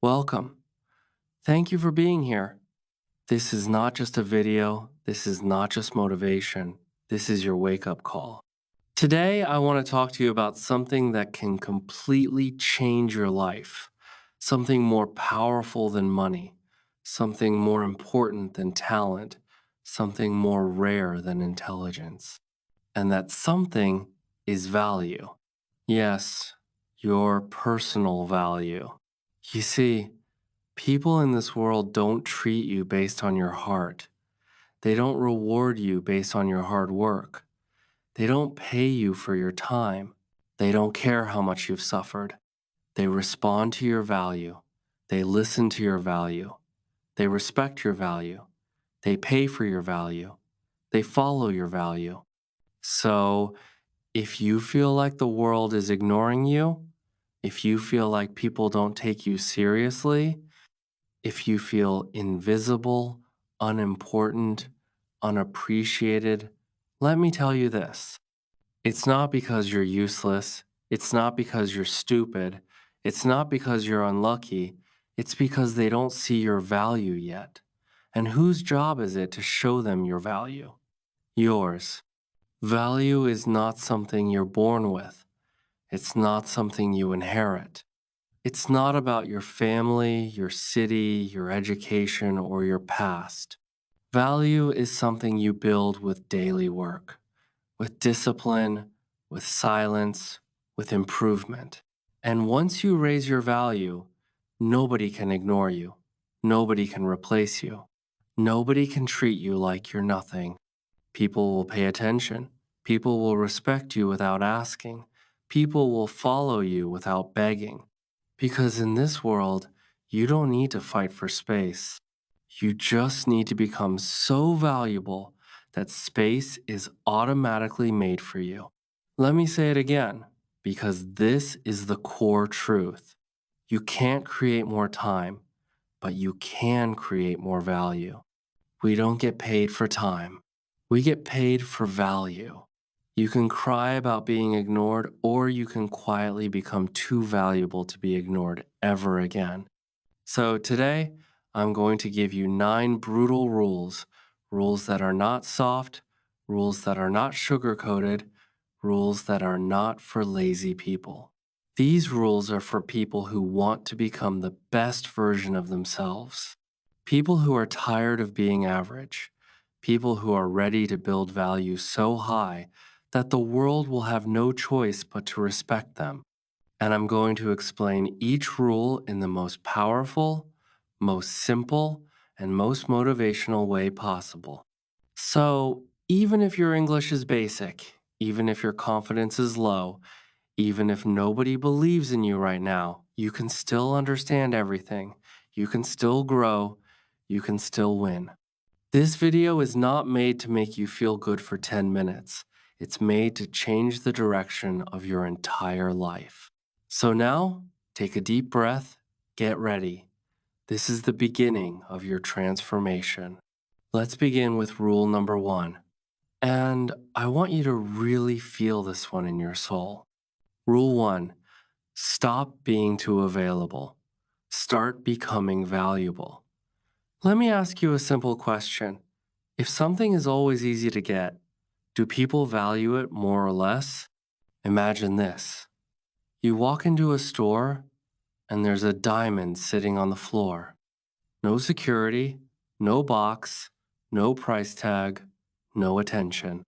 Welcome. Thank you for being here. This is not just a video. This is not just motivation. This is your wake-up call. Today, I want to talk to you about something that can completely change your life, something more powerful than money, something more important than talent, something more rare than intelligence. And that something is value. Yes, your personal value. You see, people in this world don't treat you based on your heart. They don't reward you based on your hard work. They don't pay you for your time. They don't care how much you've suffered. They respond to your value. They listen to your value. They respect your value. They pay for your value. They follow your value. So, if you feel like the world is ignoring you, if you feel like people don't take you seriously, if you feel invisible, unimportant, unappreciated, let me tell you this. It's not because you're useless. It's not because you're stupid. It's not because you're unlucky. It's because they don't see your value yet. And whose job is it to show them your value? Yours. Value is not something you're born with. It's not something you inherit. It's not about your family, your city, your education, or your past. Value is something you build with daily work, with discipline, with silence, with improvement. And once you raise your value, nobody can ignore you. Nobody can replace you. Nobody can treat you like you're nothing. People will pay attention. People will respect you without asking. People will follow you without begging. Because in this world, you don't need to fight for space. You just need to become so valuable that space is automatically made for you. Let me say it again, because this is the core truth. You can't create more time, but you can create more value. We don't get paid for time. We get paid for value. You can cry about being ignored, or you can quietly become too valuable to be ignored ever again. So today, I'm going to give you 9 brutal rules, rules that are not soft, rules that are not sugar-coated, rules that are not for lazy people. These rules are for people who want to become the best version of themselves. People who are tired of being average. People who are ready to build value so high that the world will have no choice but to respect them. And I'm going to explain each rule in the most powerful, most simple, and most motivational way possible. So, even if your English is basic, even if your confidence is low, even if nobody believes in you right now, you can still understand everything. You can still grow. You can still win. This video is not made to make you feel good for 10 minutes. It's made to change the direction of your entire life. So now, take a deep breath, get ready. This is the beginning of your transformation. Let's begin with rule number 1. And I want you to really feel this one in your soul. Rule 1. Stop being too available. Start becoming valuable. Let me ask you a simple question. If something is always easy to get, do people value it more or less? Imagine this. You walk into a store and there's a diamond sitting on the floor. No security, no box, no price tag, no attention.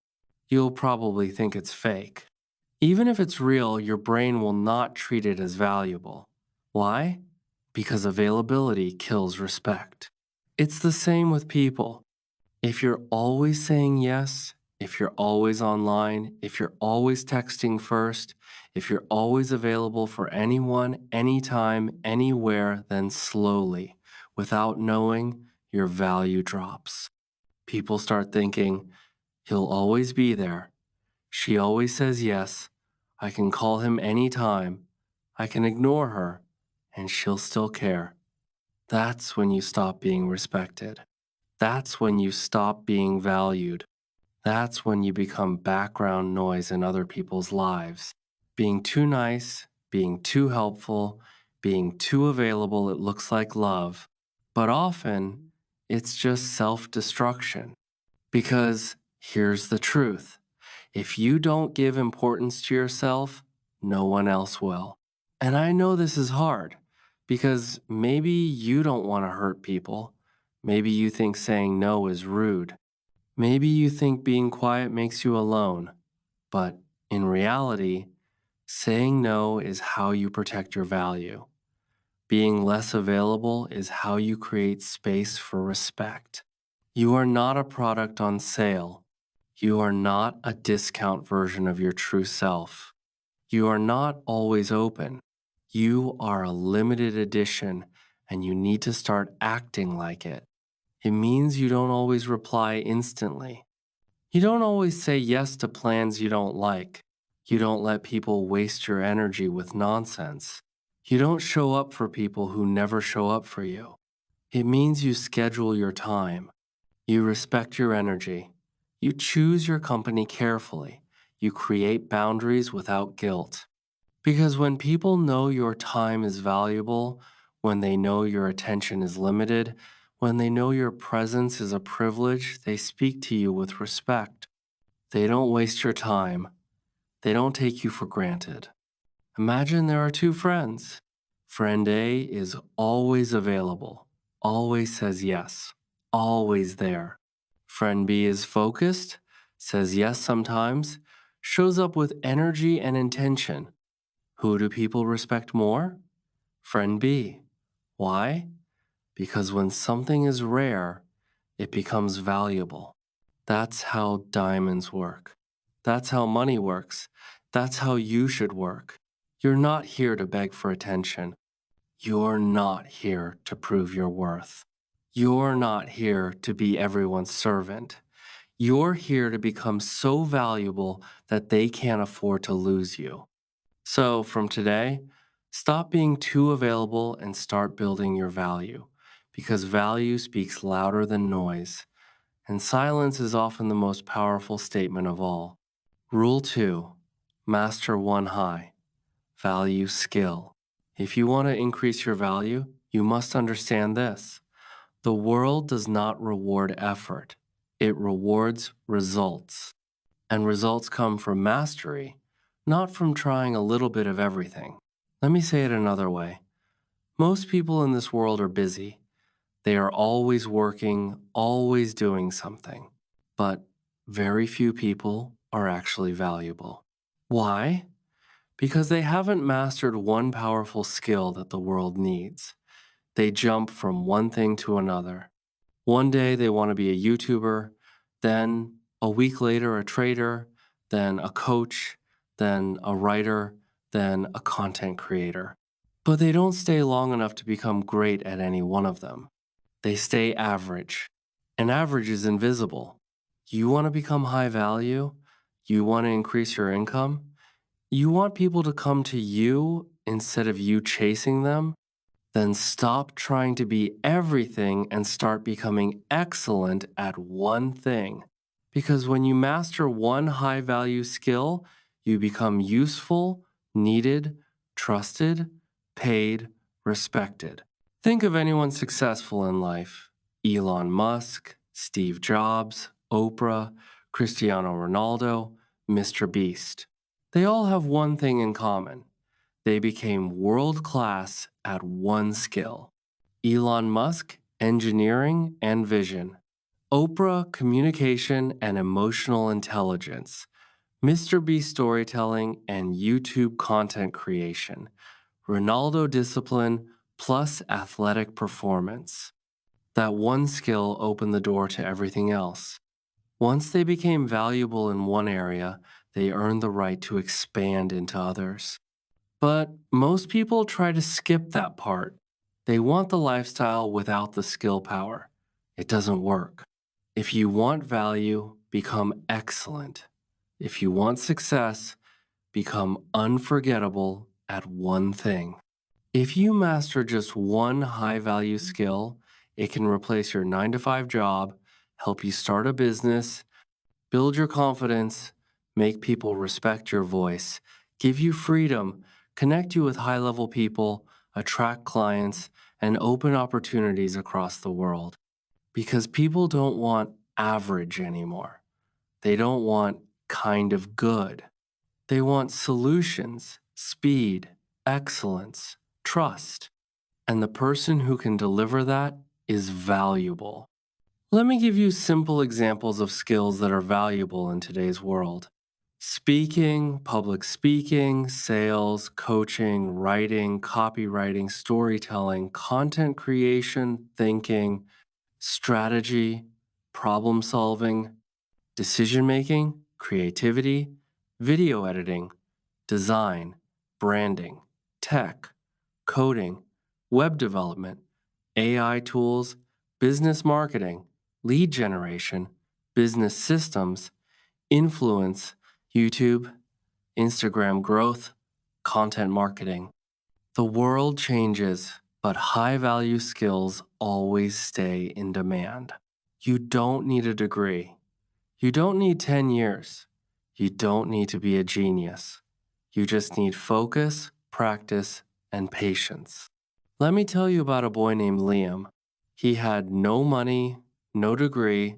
You'll probably think it's fake. Even if it's real, your brain will not treat it as valuable. Why? Because availability kills respect. It's the same with people. If you're always saying yes, if you're always online, if you're always texting first, if you're always available for anyone, anytime, anywhere, then slowly, without knowing, your value drops. People start thinking, he'll always be there. She always says yes. I can call him anytime. I can ignore her, and she'll still care. That's when you stop being respected. That's when you stop being valued. That's when you become background noise in other people's lives. Being too nice, being too helpful, Being too available, it looks like love, but often it's just self destruction. Because here's the truth: if you don't give importance to yourself, no one else will. And I know this is hard because maybe you don't want to hurt people. Maybe you think saying no is rude. Maybe you think being quiet makes you alone. But in reality, saying no is how you protect your value. Being less available is how you create space for respect. You are not a product on sale. You are not a discount version of your true self. You are not always open. You are a limited edition, and you need to start acting like it. It means you don't always reply instantly. You don't always say yes to plans you don't like. You don't let people waste your energy with nonsense. You don't show up for people who never show up for you. It means you schedule your time. You respect your energy. You choose your company carefully. You create boundaries without guilt. Because when people know your time is valuable, when they know your attention is limited, when they know your presence is a privilege, they speak to you with respect. They don't waste your time. They don't take you for granted. Imagine there are two friends. Friend A is always available, always says yes, always there. Friend B is focused, says yes sometimes, shows up with energy and intention. Who do people respect more? Friend B. Why? Because when something is rare, it becomes valuable. That's how diamonds work. That's how money works. That's how you should work. You're not here to beg for attention. You're not here to prove your worth. You're not here to be everyone's servant. You're here to become so valuable that they can't afford to lose you. So, from today, stop being too available and start building your value, because value speaks louder than noise, and silence is often the most powerful statement of all. Rule 2: Master one high, value skill. If you want to increase your value, you must understand this: the world does not reward effort, it rewards results. And results come from mastery, not from trying a little bit of everything. Let me say it another way. Most people in this world are busy. They are always working, always doing something. But very few people are actually valuable. Why? Because they haven't mastered one powerful skill that the world needs. They jump from one thing to another. One day they want to be a YouTuber, then a week later a trader, then a coach, then a writer, then a content creator. But they don't stay long enough to become great at any one of them. They stay average. And average is invisible. You want to become high value? You want to increase your income? You want people to come to you instead of you chasing them? Then stop trying to be everything and start becoming excellent at one thing. Because when you master one high value skill, you become useful, needed, trusted, paid, respected. Think of anyone successful in life: Elon Musk, Steve Jobs, Oprah, Cristiano Ronaldo, Mr. Beast. They all have one thing in common: they became world class at one skill. Elon Musk, engineering and vision. Oprah, communication and emotional intelligence. Mr. Beast, storytelling and YouTube content creation. Ronaldo, discipline plus athletic performance. That one skill opened the door to everything else. Once they became valuable in one area, they earned the right to expand into others. But most people try to skip that part. They want the lifestyle without the skill power. It doesn't work. If you want value, become excellent. If you want success, become unforgettable at one thing. If you master just one high value skill, it can replace your 9 to 5 job, help you start a business, build your confidence, make people respect your voice, give you freedom, connect you with high level people, attract clients, and open opportunities across the world. Because people don't want average anymore. They don't want kind of good. They want solutions, speed, excellence, trust. And the person who can deliver that is valuable. Let me give you simple examples of skills that are valuable in today's world. Speaking, public speaking, sales, coaching, writing, copywriting, storytelling, content creation, thinking, strategy, problem solving, decision making, creativity, video editing, design, branding, tech, coding, web development, AI tools, business marketing, lead generation, business systems, influence, YouTube, Instagram growth, content marketing. The world changes, but high value skills always stay in demand. You don't need a degree. You don't need 10 years. You don't need to be a genius. You just need focus, practice, and patience. Let me tell you about a boy named Liam. He had no money, no degree,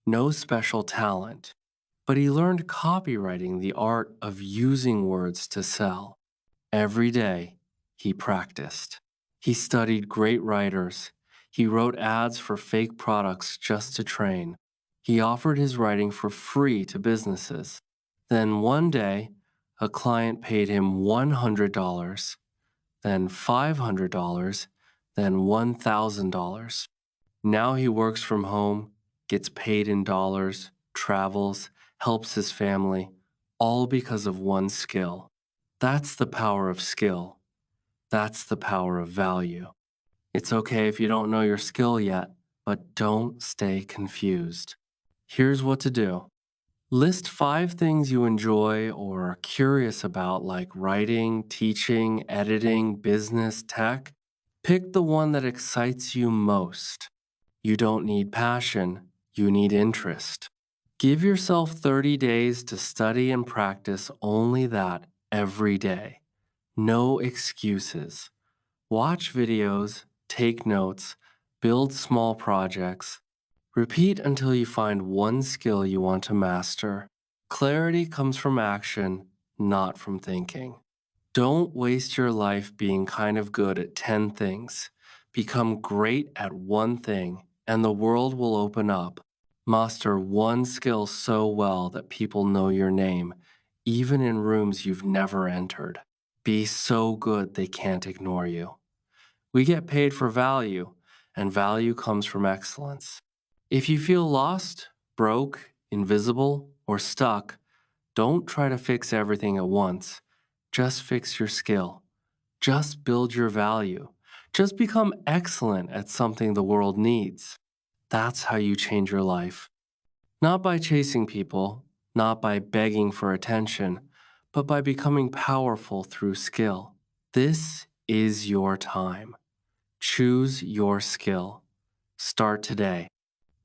no special talent, but he learned copywriting, the art of using words to sell. Every day, he practiced. He studied great writers. He wrote ads for fake products just to train. He offered his writing for free to businesses. Then one day, a client paid him $100, then $500, then $1,000. Now he works from home, gets paid in dollars, travels, helps his family, all because of one skill. That's the power of skill. That's the power of value. It's okay if you don't know your skill yet, but don't stay confused. Here's what to do. List 5 things you enjoy or are curious about, like writing, teaching, editing, business, tech. Pick the one that excites you most. You don't need passion, you need interest. Give yourself 30 days to study and practice only that every day. No excuses. Watch videos, take notes, build small projects. Repeat until you find one skill you want to master. Clarity comes from action, not from thinking. Don't waste your life being kind of good at 10 things. Become great at one thing, and the world will open up. Master one skill so well that people know your name, even in rooms you've never entered. Be so good they can't ignore you. We get paid for value, and value comes from excellence. If you feel lost, broke, invisible, or stuck, don't try to fix everything at once. Just fix your skill. Just build your value. Just become excellent at something the world needs. That's how you change your life. Not by chasing people, not by begging for attention, but by becoming powerful through skill. This is your time. Choose your skill. Start today.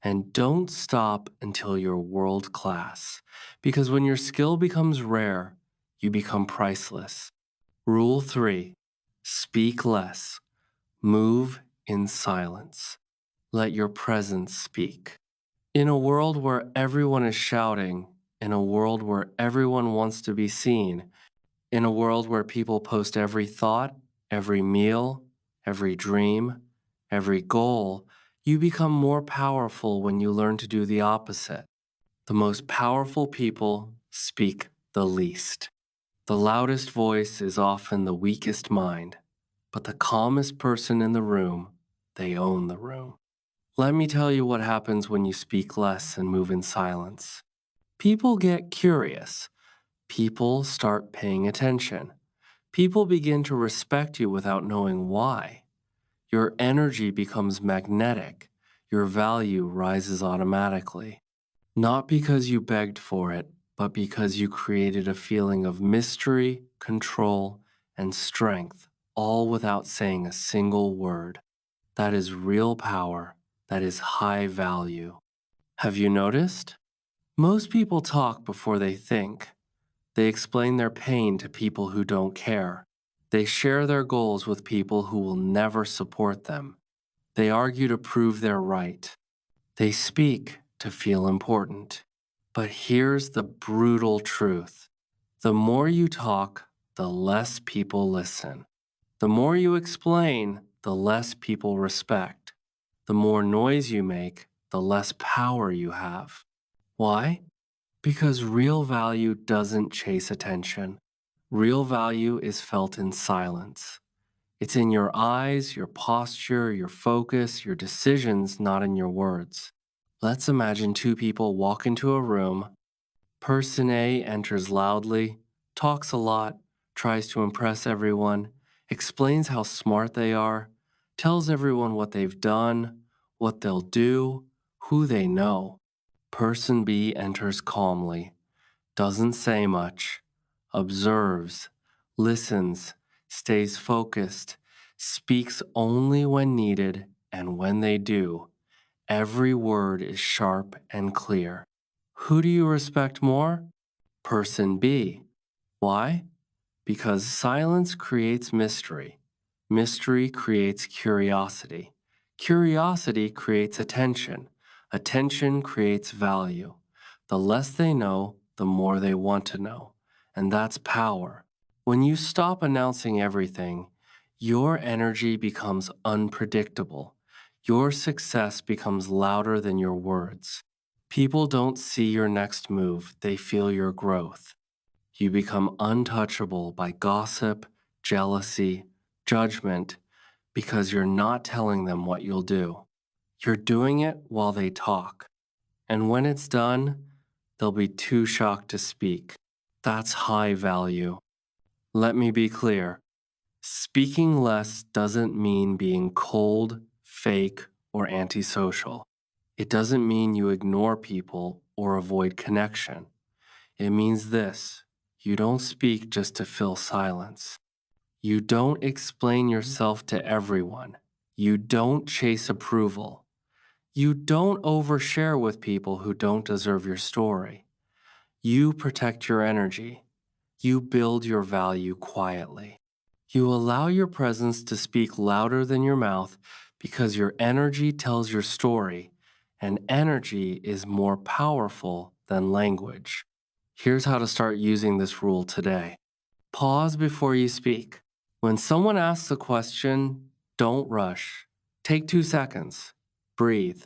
And don't stop until you're world class. Because when your skill becomes rare, you become priceless. Rule 3. Speak less. Move in silence. Let your presence speak. In a world where everyone is shouting, in a world where everyone wants to be seen, in a world where people post every thought, every meal, every dream, every goal, you become more powerful when you learn to do the opposite. The most powerful people speak the least. The loudest voice is often the weakest mind, but the calmest person in the room, they own the room. Let me tell you what happens when you speak less and move in silence. People get curious. People start paying attention. People begin to respect you without knowing why. Your energy becomes magnetic. Your value rises automatically. Not because you begged for it, but because you created a feeling of mystery, control, and strength, all without saying a single word. That is real power. That is high value. Have you noticed? Most people talk before they think. They explain their pain to people who don't care. They share their goals with people who will never support them. They argue to prove they're right. They speak to feel important. But here's the brutal truth. The more you talk, the less people listen. The more you explain, the less people respect. The more noise you make, the less power you have. Why? Because real value doesn't chase attention. Real value is felt in silence. It's in your eyes, your posture, your focus, your decisions, not in your words. Let's imagine two people walk into a room. Person A enters loudly, talks a lot, tries to impress everyone, explains how smart they are, tells everyone what they've done, what they'll do, who they know. Person B enters calmly, doesn't say much, observes, listens, stays focused, speaks only when needed, and when they do, every word is sharp and clear. Who do you respect more? Person B. Why? Because silence creates mystery. Mystery creates curiosity. Curiosity creates attention. Attention creates value. The less they know, the more they want to know. And that's power. When you stop announcing everything, your energy becomes unpredictable. Your success becomes louder than your words. People don't see your next move, they feel your growth. You become untouchable by gossip, jealousy, judgment, because you're not telling them what you'll do. You're doing it while they talk. And when it's done, they'll be too shocked to speak. That's high value. Let me be clear. Speaking less doesn't mean being cold, fake, or antisocial. It doesn't mean you ignore people or avoid connection. It means this: you don't speak just to fill silence. You don't explain yourself to everyone. You don't chase approval. You don't overshare with people who don't deserve your story. You protect your energy. You build your value quietly. You allow your presence to speak louder than your mouth because your energy tells your story, and energy is more powerful than language. Here's how to start using this rule today. Pause before you speak. When someone asks a question, don't rush. Take 2 seconds. Breathe.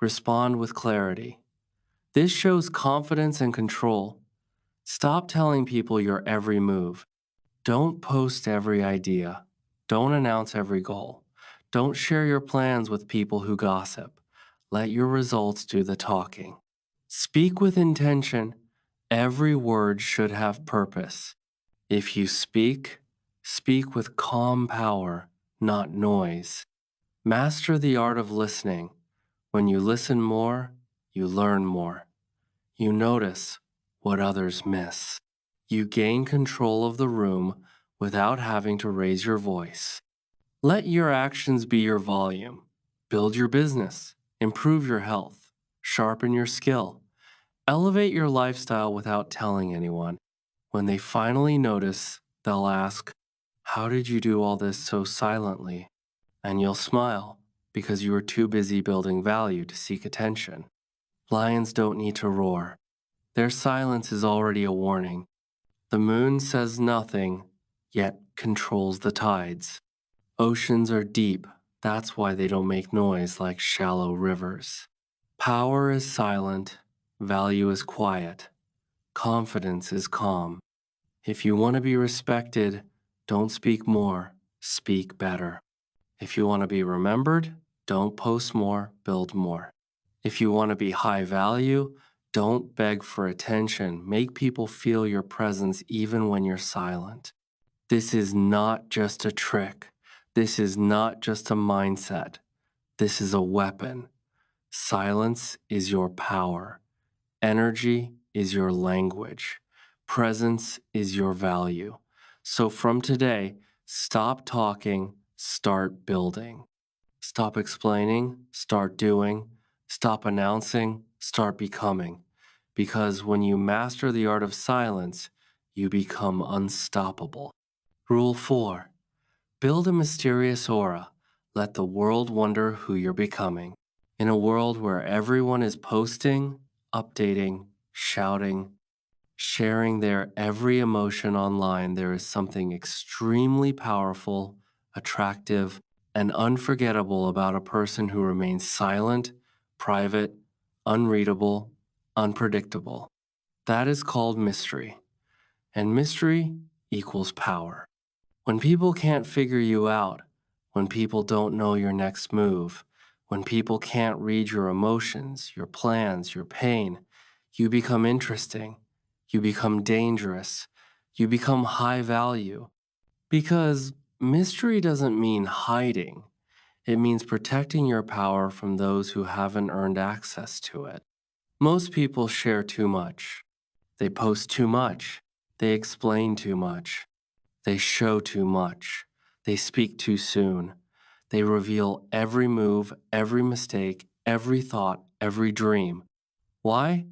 Respond with clarity. This shows confidence and control. Stop telling people your every move. Don't post every idea. Don't announce every goal. Don't share your plans with people who gossip. Let your results do the talking. Speak with intention. Every word should have purpose. If you speak, speak with calm power, not noise. Master the art of listening. When you listen more, you learn more. You notice what others miss. You gain control of the room without having to raise your voice. Let your actions be your volume. Build your business, improve your health, sharpen your skill, elevate your lifestyle without telling anyone. When they finally notice, they'll ask, "How did you do all this so silently?" And you'll smile because you were too busy building value to seek attention. Lions don't need to roar. Their silence is already a warning. The moon says nothing, yet controls the tides. Oceans are deep, that's why they don't make noise like shallow rivers. Power is silent, value is quiet, confidence is calm. If you want to be respected, don't speak more, speak better. If you want to be remembered, don't post more, build more. If you want to be high value, don't beg for attention. Make people feel your presence even when you're silent. This is not just a trick. This is not just a mindset. This is a weapon. Silence is your power. Energy is your language. Presence is your value. So from today, stop talking, start building. Stop explaining, start doing. Stop announcing, start becoming. Because when you master the art of silence, you become unstoppable. Rule 4. Build a mysterious aura. Let the world wonder who you're becoming. In a world where everyone is posting, updating, shouting, sharing their every emotion online, there is something extremely powerful, attractive, and unforgettable about a person who remains silent, private, unreadable, unpredictable. That is called mystery, and mystery equals power. When people can't figure you out, when people don't know your next move, when people can't read your emotions, your plans, your pain, you become interesting, you become dangerous, you become high value. Because mystery doesn't mean hiding, it means protecting your power from those who haven't earned access to it. Most people share too much. They post too much. They explain too much. They show too much. They speak too soon. They reveal every move, every mistake, every thought, every dream. Why?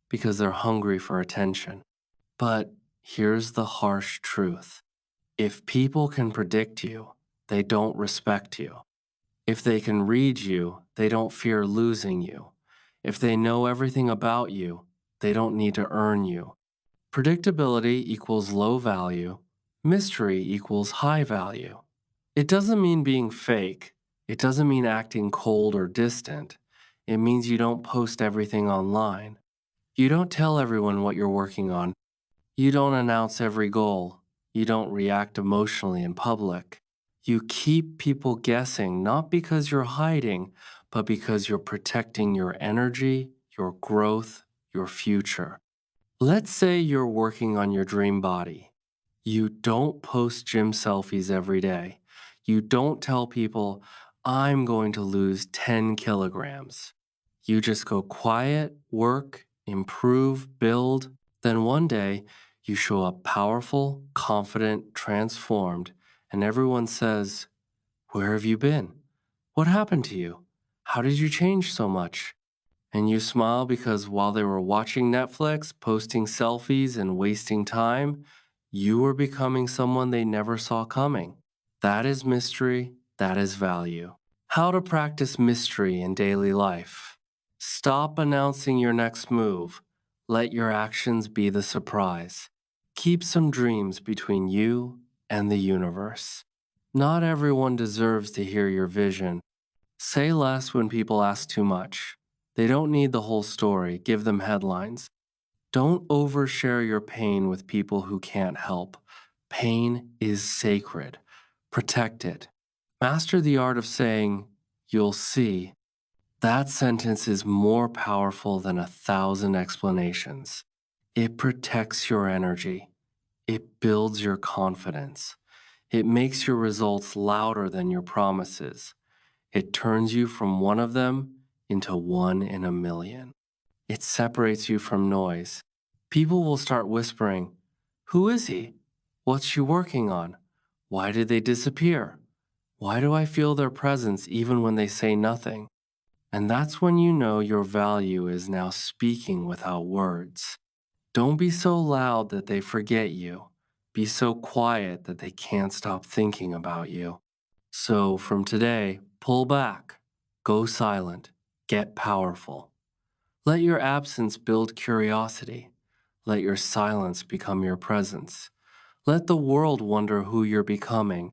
Because they're hungry for attention. But here's the harsh truth. If people can predict you, they don't respect you. If they can read you, they don't fear losing you. If they know everything about you, they don't need to earn you. Predictability equals low value. Mystery equals high value. It doesn't mean being fake. It doesn't mean acting cold or distant. It means you don't post everything online. You don't tell everyone what you're working on. You don't announce every goal. You don't react emotionally in public. You keep people guessing not because you're hiding, but because you're protecting your energy, your growth, your future. Let's say you're working on your dream body. You don't post gym selfies every day. You don't tell people, I'm going to lose 10 kilograms. You just go quiet, work, improve, build. Then one day, you show up powerful, confident, transformed, and everyone says, where have you been? What happened to you? How did you change so much? And you smile because while they were watching Netflix, posting selfies, and wasting time, you were becoming someone they never saw coming. That is mystery, that is value. How to practice mystery in daily life. Stop announcing your next move. Let your actions be the surprise. Keep some dreams between you and the universe. Not everyone deserves to hear your vision. Say less when people ask too much. They don't need the whole story, give them headlines. Don't overshare your pain with people who can't help. Pain is sacred. Protect it. Master the art of saying, you'll see. That sentence is more powerful than 1,000 explanations. It protects your energy. It builds your confidence. It makes your results louder than your promises. It turns you from one of them into one in a million. It separates you from noise. People will start whispering, who is he? What's she working on? Why did they disappear? Why do I feel their presence even when they say nothing? And that's when you know your value is now speaking without words. Don't be so loud that they forget you. Be so quiet that they can't stop thinking about you. So from today, pull back, go silent, get powerful. Let your absence build curiosity. Let your silence become your presence. Let the world wonder who you're becoming.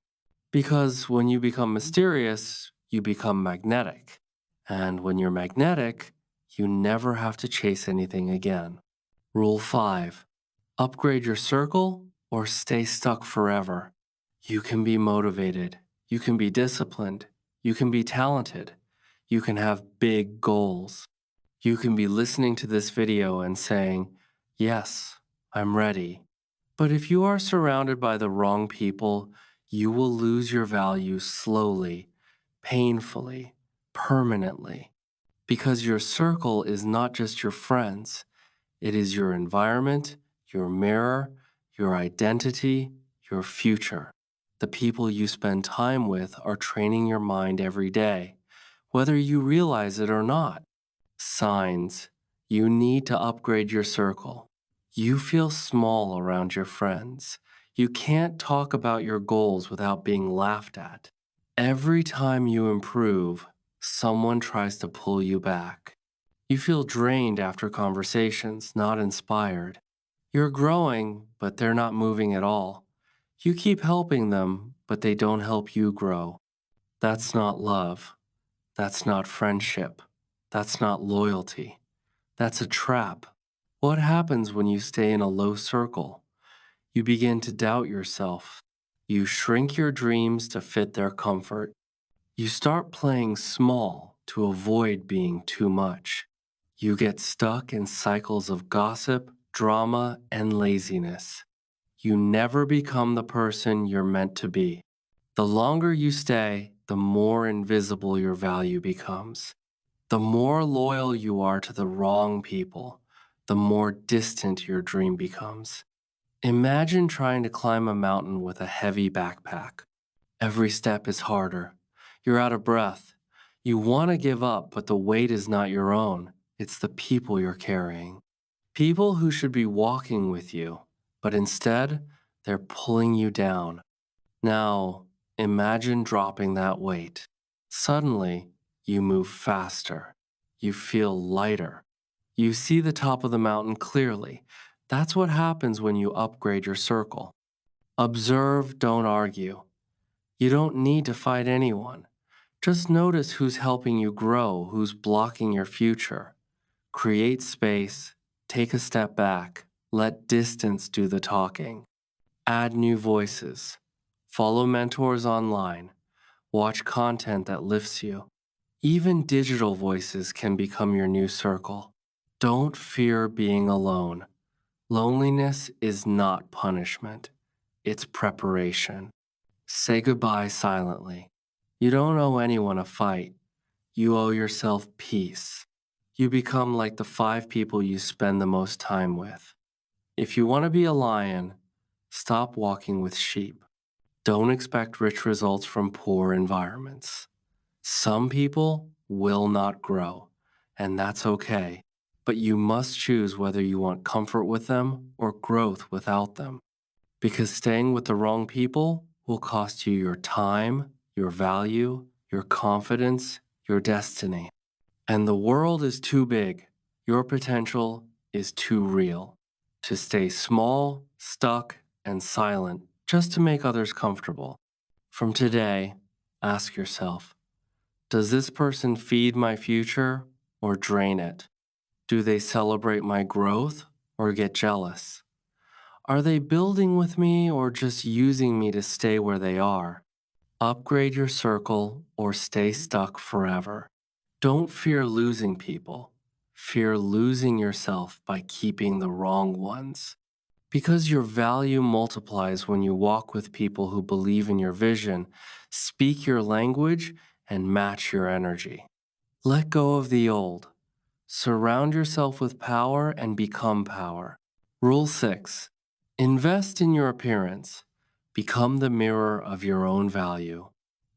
Because when you become mysterious, you become magnetic. And when you're magnetic, you never have to chase anything again. Rule 5. Upgrade your circle or stay stuck forever. You can be motivated. You can be disciplined. You can be talented. You can have big goals. You can be listening to this video and saying, yes, I'm ready. But if you are surrounded by the wrong people, you will lose your value slowly, painfully, permanently. Because your circle is not just your friends, it is your environment, your mirror, your identity, your future. The people you spend time with are training your mind every day, whether you realize it or not. Signs. You need to upgrade your circle. You feel small around your friends. You can't talk about your goals without being laughed at. Every time you improve, someone tries to pull you back. You feel drained after conversations, not inspired. You're growing, but they're not moving at all. You keep helping them, but they don't help you grow. That's not love. That's not friendship. That's not loyalty. That's a trap. What happens when you stay in a low circle? You begin to doubt yourself. You shrink your dreams to fit their comfort. You start playing small to avoid being too much. You get stuck in cycles of gossip, drama, and laziness. You never become the person you're meant to be. The longer you stay, the more invisible your value becomes. The more loyal you are to the wrong people, the more distant your dream becomes. Imagine trying to climb a mountain with a heavy backpack. Every step is harder. You're out of breath. You want to give up, but the weight is not your own. It's the people you're carrying. People who should be walking with you, but instead, they're pulling you down. Now, imagine dropping that weight. Suddenly, you move faster. You feel lighter. You see the top of the mountain clearly. That's what happens when you upgrade your circle. Observe, don't argue. You don't need to fight anyone. Just notice who's helping you grow, who's blocking your future. Create space, take a step back, let distance do the talking. Add new voices. Follow mentors online. Watch content that lifts you. Even digital voices can become your new circle. Don't fear being alone. Loneliness is not punishment, it's preparation. Say goodbye silently. You don't owe anyone a fight. You owe yourself peace. You become like the 5 people you spend the most time with. If you want to be a lion, stop walking with sheep. Don't expect rich results from poor environments. Some people will not grow, and that's okay. But you must choose whether you want comfort with them or growth without them. Because staying with the wrong people will cost you your time, your value, your confidence, your destiny. And the world is too big. Your potential is too real. To stay small, stuck, and silent just to make others comfortable. From today, ask yourself, does this person feed my future or drain it? Do they celebrate my growth or get jealous? Are they building with me or just using me to stay where they are? Upgrade your circle or stay stuck forever. Don't fear losing people. Fear losing yourself by keeping the wrong ones. Because your value multiplies when you walk with people who believe in your vision, speak your language, and match your energy. Let go of the old. Surround yourself with power and become power. Rule 6. Invest in your appearance. Become the mirror of your own value.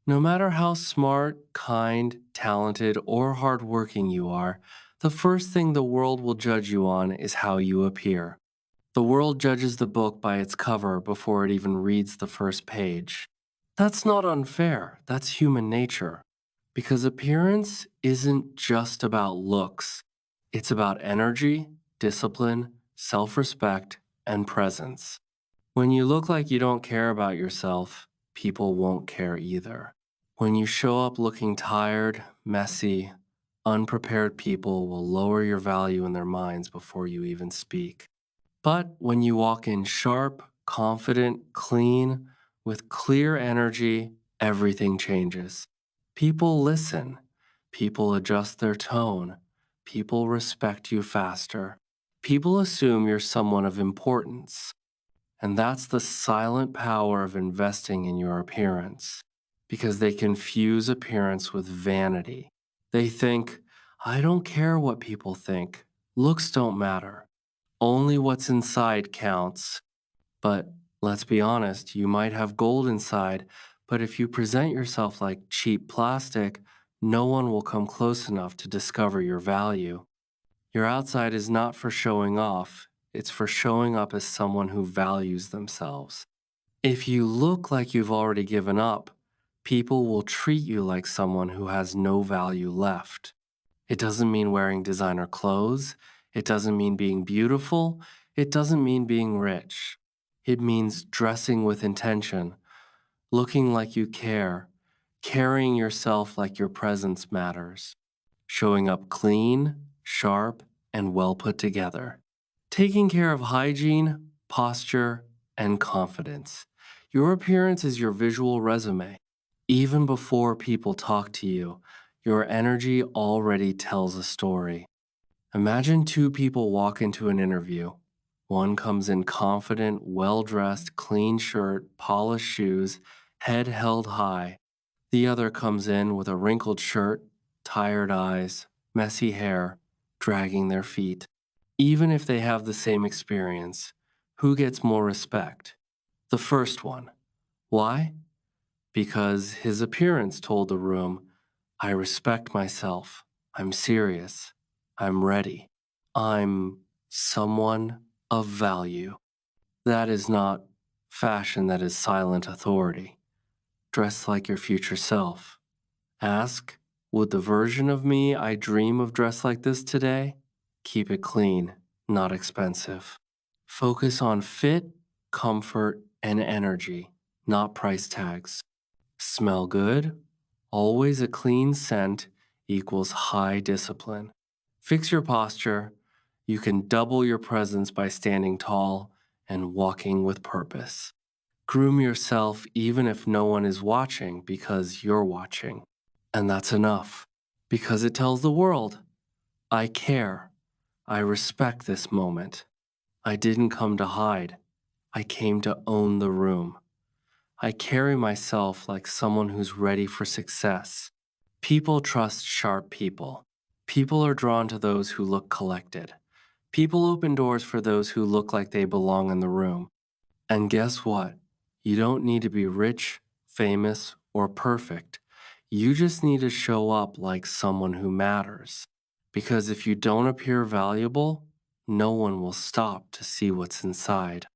No matter how smart, kind, talented, or hardworking you are, the first thing the world will judge you on is how you appear. The world judges the book by its cover before it even reads the first page. That's not unfair, that's human nature. Because appearance isn't just about looks, it's about energy, discipline, self respect, and presence. When you look like you don't care about yourself, people won't care either. When you show up looking tired, messy, unprepared, people will lower your value in their minds before you even speak. But when you walk in sharp, confident, clean, with clear energy, everything changes. People listen. People adjust their tone. People respect you faster. People assume you're someone of importance. And that's the silent power of investing in your appearance. Because they confuse appearance with vanity. They think, I don't care what people think. Looks don't matter. Only what's inside counts. But let's be honest, you might have gold inside, but if you present yourself like cheap plastic, no one will come close enough to discover your value. Your outside is not for showing off, it's for showing up as someone who values themselves. If you look like you've already given up, people will treat you like someone who has no value left. It doesn't mean wearing designer clothes. It doesn't mean being beautiful. It doesn't mean being rich. It means dressing with intention, looking like you care, carrying yourself like your presence matters, showing up clean, sharp, and well put together. Taking care of hygiene, posture, and confidence. Your appearance is your visual resume. Even before people talk to you, your energy already tells a story. Imagine two people walk into an interview. One comes in confident, well dressed, clean shirt, polished shoes, head held high. The other comes in with a wrinkled shirt, tired eyes, messy hair, dragging their feet. Even if they have the same experience, who gets more respect? The first one. Why? Because his appearance told the room, I respect myself. I'm serious. I'm ready. I'm someone of value. That is not fashion, that is silent authority. Dress like your future self. Ask, would the version of me I dream of dress like this today? Keep it clean, not expensive. Focus on fit, comfort, and energy, not price tags. Smell good, always a clean scent equals high discipline. Fix your posture. You can double your presence by standing tall and walking with purpose. Groom yourself even if no one is watching because you're watching. And that's enough because it tells the world, I care. I respect this moment. I didn't come to hide. I came to own the room. I carry myself like someone who's ready for success. People trust sharp people. People are drawn to those who look collected. People open doors for those who look like they belong in the room. And guess what? You don't need to be rich, famous, or perfect. You just need to show up like someone who matters. Because if you don't appear valuable, no one will stop to see what's inside.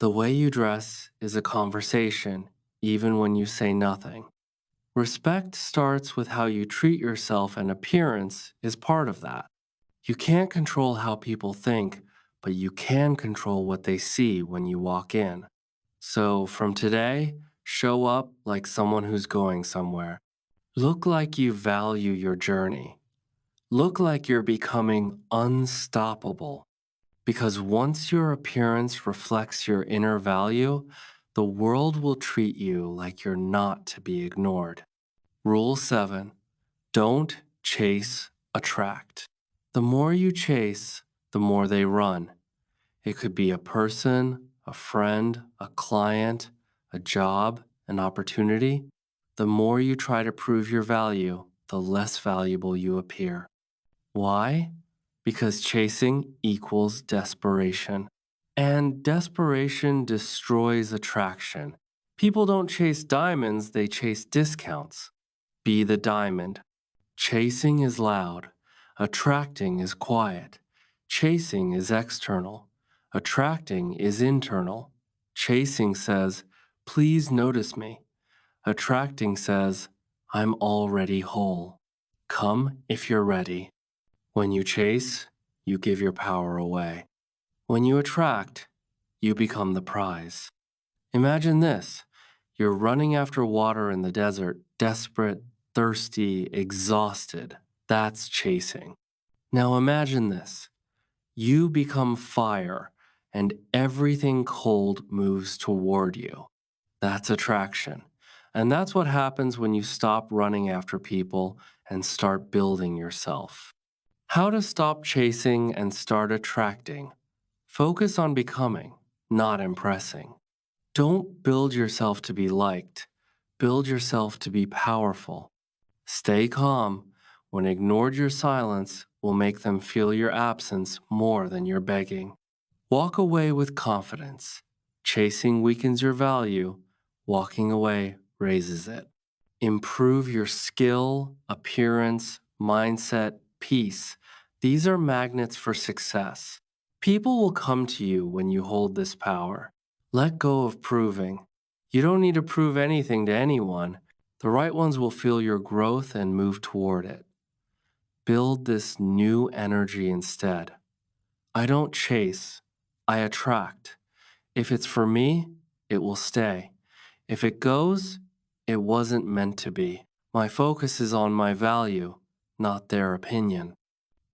The way you dress is a conversation, even when you say nothing. Respect starts with how you treat yourself, and appearance is part of that. You can't control how people think, but you can control what they see when you walk in. So from today, show up like someone who's going somewhere. Look like you value your journey. Look like you're becoming unstoppable. Because once your appearance reflects your inner value, the world will treat you like you're not to be ignored. Rule 7. Don't chase, attract. The more you chase, the more they run. It could be a person, a friend, a client, a job, an opportunity. The more you try to prove your value, the less valuable you appear. Why? Because chasing equals desperation. And desperation destroys attraction. People don't chase diamonds, they chase discounts. Be the diamond. Chasing is loud. Attracting is quiet. Chasing is external. Attracting is internal. Chasing says, please notice me. Attracting says, I'm already whole. Come if you're ready. When you chase, you give your power away. When you attract, you become the prize. Imagine this. You're running after water in the desert, desperate, thirsty, exhausted. That's chasing. Now imagine this. You become fire, and everything cold moves toward you. That's attraction. And that's what happens when you stop running after people and start building yourself. How to stop chasing and start attracting. Focus on becoming, not impressing. Don't build yourself to be liked. Build yourself to be powerful. Stay calm. When ignored, your silence will make them feel your absence more than your begging. Walk away with confidence. Chasing weakens your value. Walking away raises it. Improve your skill, appearance, mindset, peace. These are magnets for success. People will come to you when you hold this power. Let go of proving. You don't need to prove anything to anyone. The right ones will feel your growth and move toward it. Build this new energy instead. I don't chase, I attract. If it's for me, it will stay. If it goes, it wasn't meant to be. My focus is on my value, not their opinion.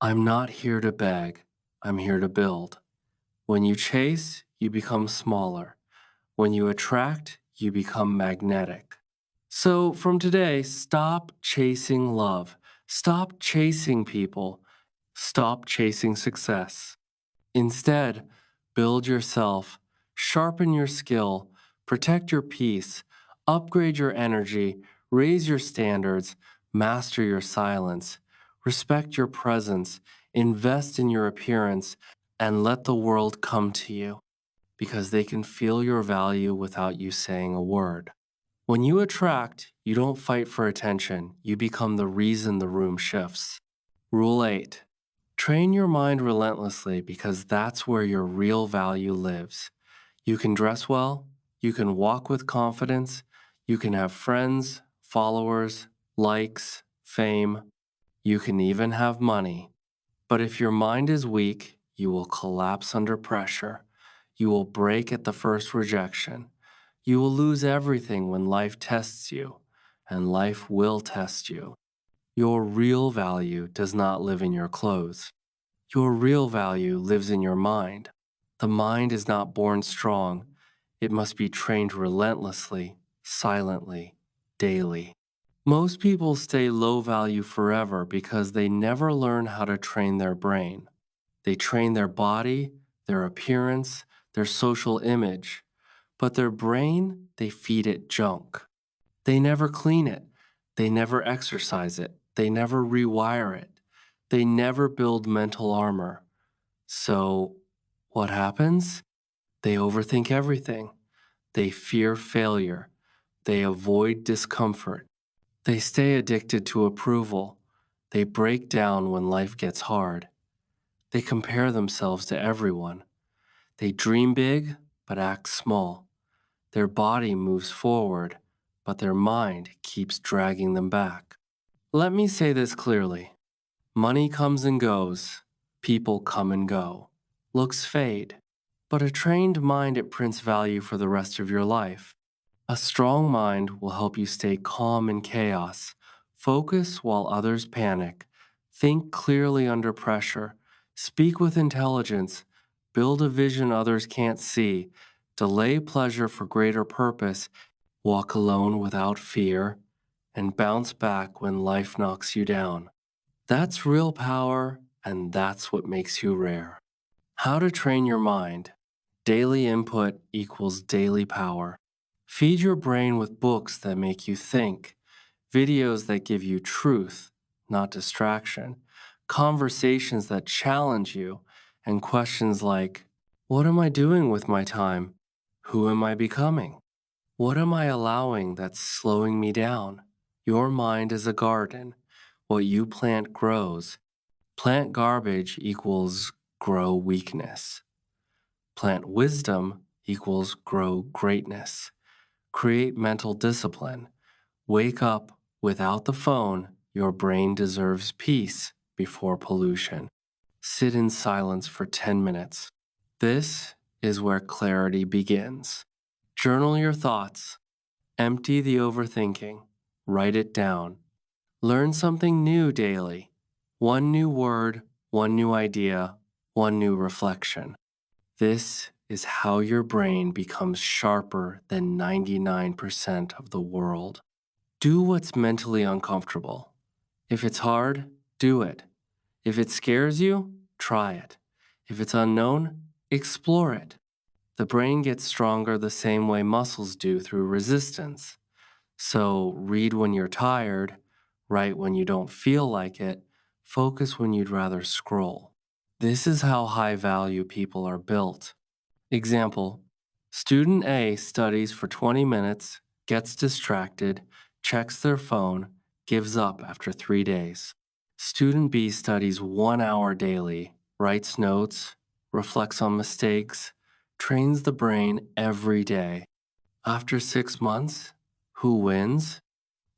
I'm not here to beg, I'm here to build. When you chase, you become smaller. When you attract, you become magnetic. So from today, stop chasing love. Stop chasing people. Stop chasing success. Instead, build yourself, sharpen your skill, protect your peace, upgrade your energy, raise your standards, master your silence, respect your presence, invest in your appearance, and let the world come to you because they can feel your value without you saying a word. When you attract, you don't fight for attention, you become the reason the room shifts. Rule 8. Train your mind relentlessly because that's where your real value lives. You can dress well, you can walk with confidence, you can have friends, followers, likes, fame, you can even have money. But if your mind is weak, you will collapse under pressure. You will break at the first rejection. You will lose everything when life tests you, and life will test you. Your real value does not live in your clothes. Your real value lives in your mind. The mind is not born strong. It must be trained relentlessly, silently, daily. Most people stay low value forever because they never learn how to train their brain. They train their body, their appearance, their social image, but their brain, they feed it junk. They never clean it. They never exercise it. They never rewire it. They never build mental armor. So, what happens? They overthink everything. They fear failure. They avoid discomfort. They stay addicted to approval. They break down when life gets hard. They compare themselves to everyone. They dream big, but act small. Their body moves forward, but their mind keeps dragging them back. Let me say this clearly. Money comes and goes. People come and go. Looks fade. But a trained mind it prints value for the rest of your life. A strong mind will help you stay calm in chaos, focus while others panic, think clearly under pressure, speak with intelligence, build a vision others can't see, delay pleasure for greater purpose, walk alone without fear, and bounce back when life knocks you down. That's real power, and that's what makes you rare. How to train your mind. Daily input equals daily power. Feed your brain with books that make you think, videos that give you truth, not distraction, conversations that challenge you, and questions like, what am I doing with my time? Who am I becoming? What am I allowing that's slowing me down? Your mind is a garden. What you plant grows. Plant garbage equals grow weakness. Plant wisdom equals grow greatness. Create mental discipline. Wake up without the phone. Your brain deserves peace before pollution. Sit in silence for 10 minutes. This is where clarity begins. Journal your thoughts. Empty the overthinking. Write it down. Learn something new daily. One new word, one new idea, one new reflection. This is how your brain becomes sharper than 99% of the world. Do what's mentally uncomfortable. If it's hard, do it. If it scares you, try it. If it's unknown, explore it. The brain gets stronger the same way muscles do through resistance. So read when you're tired, write when you don't feel like it, focus when you'd rather scroll. This is how high value people are built. Example, student A studies for 20 minutes, gets distracted, checks their phone, gives up after 3 days. Student B studies 1 hour daily, writes notes, reflects on mistakes, trains the brain every day. After 6 months, who wins?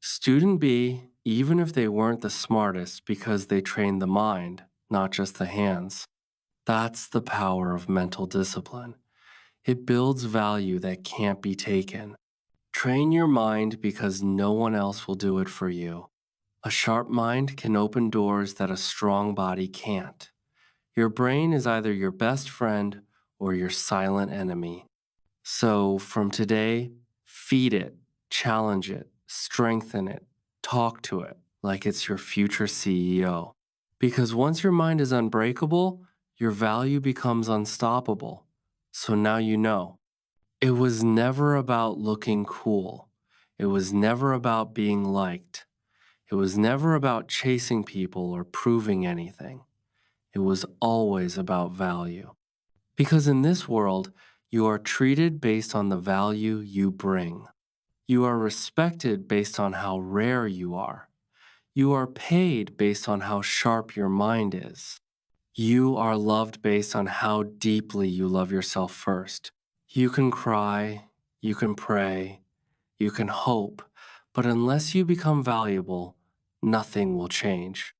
Student B, even if they weren't the smartest because they trained the mind, not just the hands. That's the power of mental discipline. It builds value that can't be taken. Train your mind because no one else will do it for you. A sharp mind can open doors that a strong body can't. Your brain is either your best friend or your silent enemy. So from today, feed it, challenge it, strengthen it, talk to it like it's your future CEO. Because once your mind is unbreakable, your value becomes unstoppable. So now you know. It was never about looking cool. It was never about being liked. It was never about chasing people or proving anything. It was always about value. Because in this world, you are treated based on the value you bring. You are respected based on how rare you are. You are paid based on how sharp your mind is. You are loved based on how deeply you love yourself first. You can cry, you can pray, you can hope, but unless you become valuable, nothing will change.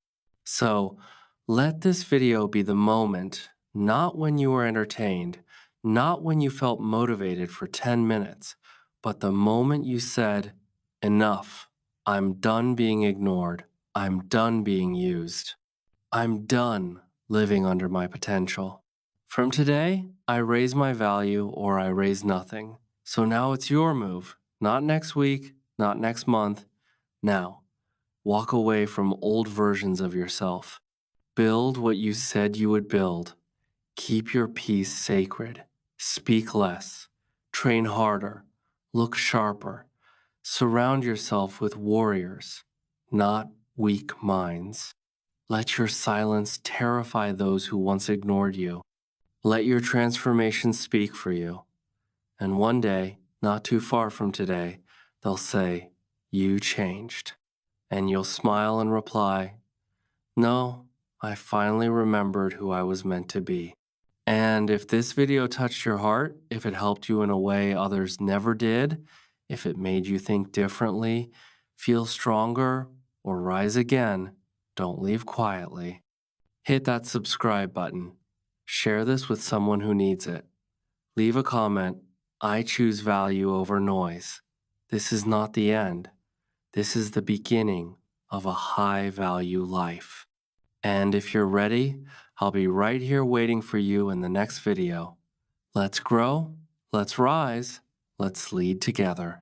So let this video be the moment, not when you were entertained, not when you felt motivated for 10 minutes, but the moment you said, enough, I'm done being ignored, I'm done being used, I'm done living under my potential. From today, I raise my value or I raise nothing. So now it's your move, not next week, not next month, now. Walk away from old versions of yourself. Build what you said you would build. Keep your peace sacred. Speak less. Train harder. Look sharper. Surround yourself with warriors, not weak minds. Let your silence terrify those who once ignored you. Let your transformation speak for you. And one day, not too far from today, they'll say, "You changed." And you'll smile and reply, "No, I finally remembered who I was meant to be." And if this video touched your heart, if it helped you in a way others never did, if it made you think differently, feel stronger, or rise again, don't leave quietly. Hit that subscribe button. Share this with someone who needs it. Leave a comment. I choose value over noise. This is not the end. This is the beginning of a high value life. And if you're ready, I'll be right here waiting for you in the next video. Let's grow, let's rise, let's lead together.